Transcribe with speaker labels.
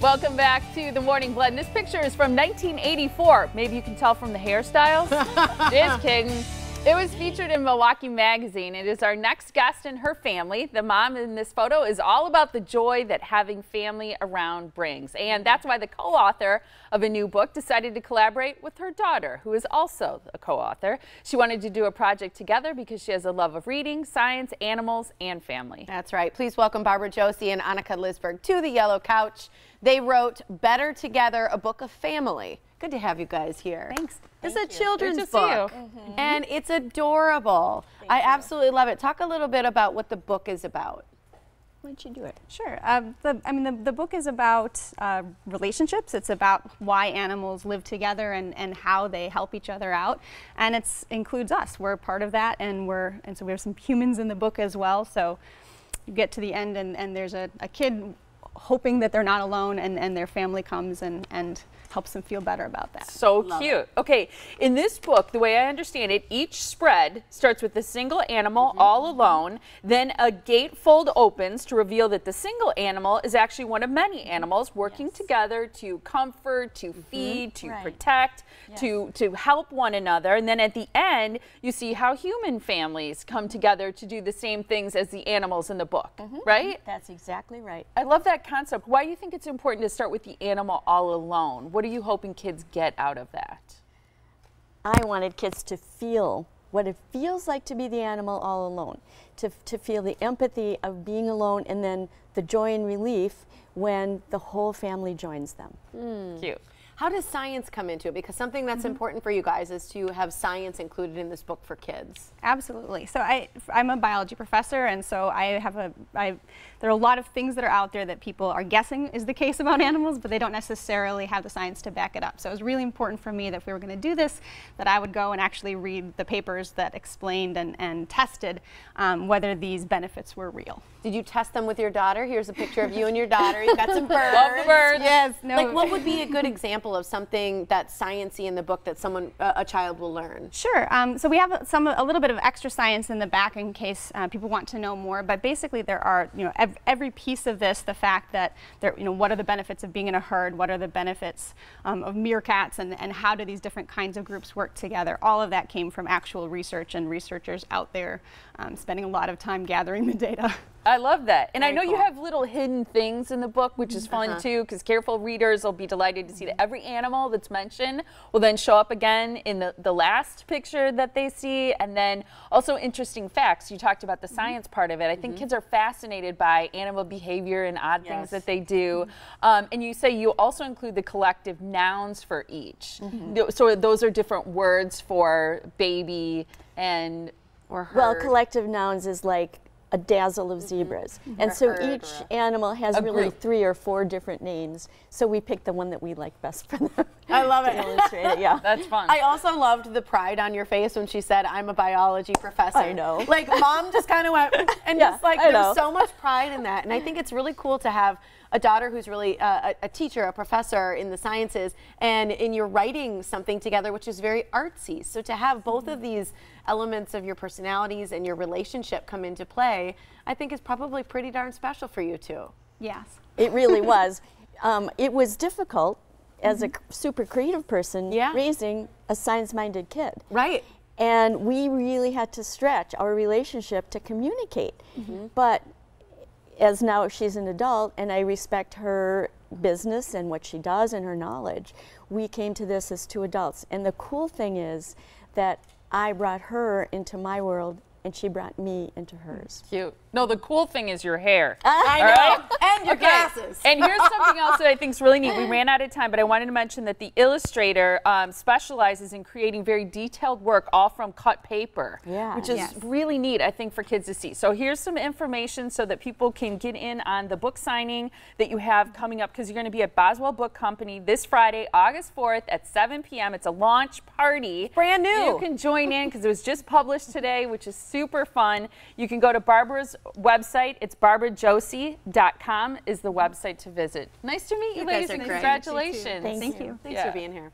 Speaker 1: Welcome back to the Morning Blend. This picture is from 1984. Maybe you can tell from the hairstyles. Just kidding. It was featured in Milwaukee Magazine. It is our next guest and her family. The mom in this photo is all about the joy that having family around brings. And that's why the co-author of a new book decided to collaborate with her daughter, who is also a co-author. She wanted to do a project together because she has a love of reading, science, animals, and family.
Speaker 2: That's right. Please welcome Barbara Joosse and Anneke Lisberb to the yellow couch. They wrote Better Together, a book of family. Good to have you guys here.
Speaker 1: Thanks.
Speaker 2: This is a children's book, and it's adorable. I absolutely love it. Talk a little bit about what the book is about. Why don't you do it?
Speaker 3: Sure. The book is about relationships. It's about why animals live together and how they help each other out, and it includes us. We're part of that, and so we have some humans in the book as well. So you get to the end, and there's a kid hoping that they're not alone, and their family comes and helps them feel better about that.
Speaker 1: So cute. Okay, in this book, the way I understand it, each spread starts with a single animal all alone, then a gatefold opens to reveal that the single animal is actually one of many animals working together to comfort, to feed, to protect, to help one another. And then at the end, you see how human families come together to do the same things as the animals in the book, right?
Speaker 4: That's exactly right.
Speaker 1: I love that concept. Why do you think it's important to start with the animal all alone? What are you hoping kids get out of that?
Speaker 4: I wanted kids to feel what it feels like to be the animal all alone, to feel the empathy of being alone, and then the joy and relief when the whole family joins them.
Speaker 1: Cute.
Speaker 2: How does science come into it? Because something that's important for you guys is to have science included in this book for kids.
Speaker 3: Absolutely. So I'm a biology professor, and so there are a lot of things that are out there that people are guessing is the case about animals, but they don't necessarily have the science to back it up. So it was really important for me that if we were going to do this, that I would go and actually read the papers that explained and tested whether these benefits were real.
Speaker 2: Did you test them with your daughter? Here's a picture of you and your daughter. You've got some birds.
Speaker 1: Love the birds.
Speaker 3: Yes. No.
Speaker 2: Like, what would be a good example of something that's sciencey in the book that a child will learn?
Speaker 3: Sure. So we have a little bit of extra science in the back in case people want to know more. But basically, there are every piece of this, the fact that what are the benefits of being in a herd, what are the benefits of meerkats, and how do these different kinds of groups work together. All of that came from actual research and researchers out there spending a lot of time gathering the data.
Speaker 1: I love that. And
Speaker 2: Very
Speaker 1: I know
Speaker 2: cool.
Speaker 1: you have little hidden things in the book, which is fun too, because careful readers will be delighted to see that every animal that's mentioned will then show up again in the last picture that they see. And then also interesting facts. You talked about the science part of it. I think kids are fascinated by animal behavior and odd things that they do. And you say you also include the collective nouns for each. So those are different words for baby and or herd.
Speaker 4: Well, collective nouns is like a dazzle of zebras. And so each animal has really 3 or 4 different names. So we picked the one that we like best for them.
Speaker 2: I love it.
Speaker 4: Illustrate it, yeah.
Speaker 1: That's fun.
Speaker 2: I also loved the pride on your face when she said, "I'm a biology professor."
Speaker 4: I know.
Speaker 2: Like, mom just kind of went, and just like, there's so much pride in that. And I think it's really cool to have a daughter who's really a teacher, a professor in the sciences, and you're writing something together which is very artsy. So to have both of these elements of your personalities and your relationship come into play, I think is probably pretty darn special for you two.
Speaker 3: Yes.
Speaker 4: It really was. It was difficult as a super creative person raising a science-minded kid.
Speaker 2: Right.
Speaker 4: And we really had to stretch our relationship to communicate. But as now she's an adult and I respect her business and what she does and her knowledge, we came to this as 2 adults. And the cool thing is that I brought her into my world and she brought me into hers.
Speaker 1: Cute. No, the cool thing is your hair.
Speaker 2: I know.
Speaker 1: Right?
Speaker 2: And your glasses.
Speaker 1: And here's something else that I think is really neat. We ran out of time, but I wanted to mention that the illustrator specializes in creating very detailed work all from cut paper, which is really neat, I think, for kids to see. So here's some information so that people can get in on the book signing that you have coming up, because you're going to be at Boswell Book Company this Friday, August 4th at 7 p.m. It's a launch party.
Speaker 2: Brand new.
Speaker 1: You can join in because it was just published today, which is super fun. You can go to Barbara's website. It's barbarajoosse.com is the website to visit. Nice to meet you, ladies,
Speaker 2: guys are
Speaker 1: and
Speaker 2: great.
Speaker 1: congratulations.
Speaker 4: Thank you.
Speaker 2: Thanks for being here.